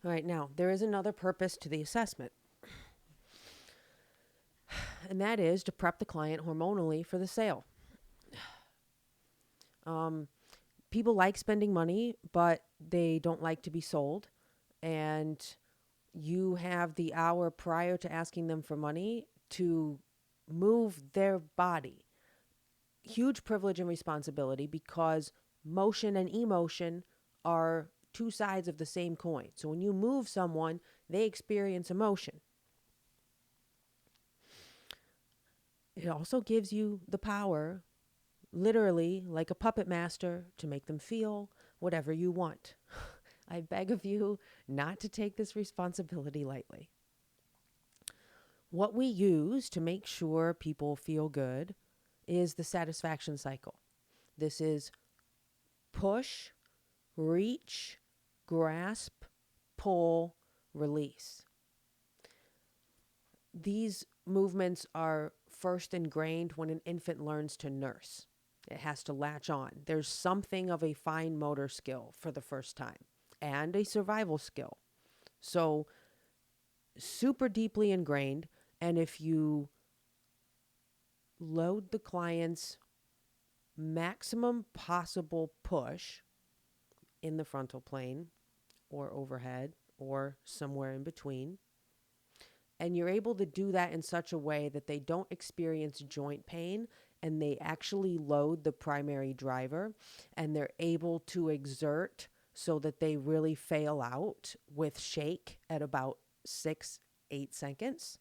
All right, now there is another purpose to the assessment, and that is to prep the client hormonally for the sale. Um, People like spending money, but they don't like to be sold. And you have the hour prior to asking them for money to move their body. Huge privilege and responsibility because motion and emotion are two sides of the same coin. So when you move someone, they experience emotion. It also gives you the power, literally like a puppet master, to make them feel whatever you want. I beg of you not to take this responsibility lightly. What we use to make sure people feel good is the satisfaction cycle. This is push, reach, grasp, pull, release. These movements are first ingrained when an infant learns to nurse. It has to latch on. There's something of a fine motor skill for the first time and a survival skill. So, super deeply ingrained. And if you load the client's maximum possible push in the frontal plane or overhead or somewhere in between, and you're able to do that in such a way that they don't experience joint pain and they actually load the primary driver and they're able to exert so that they really fail out with shake at about 6-8 seconds,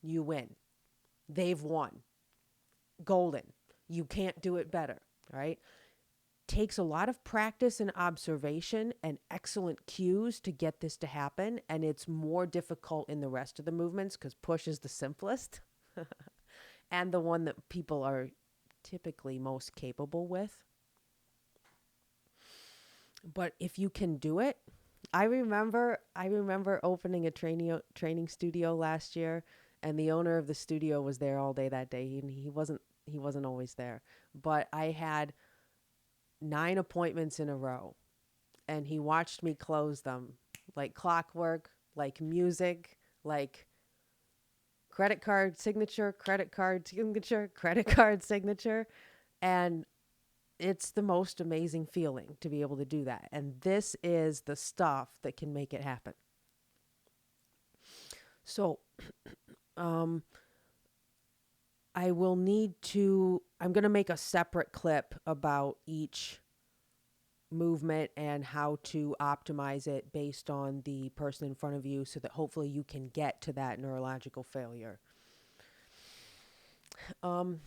you win. They've won. Golden. You can't do it better, right? Takes a lot of practice and observation and excellent cues to get this to happen. And it's more difficult in the rest of the movements because push is the simplest and the one that people are typically most capable with. But if you can do it, I remember opening a training studio last year, and the owner of the studio was there all day that day. He wasn't always there, but I had 9 appointments in a row, and he watched me close them like clockwork, like music, like credit card signature, credit card signature, credit card signature. And it's the most amazing feeling to be able to do that. And this is the stuff that can make it happen. So, um, I'm going to make a separate clip about each movement and how to optimize it based on the person in front of you so that hopefully you can get to that neurological failure. Um,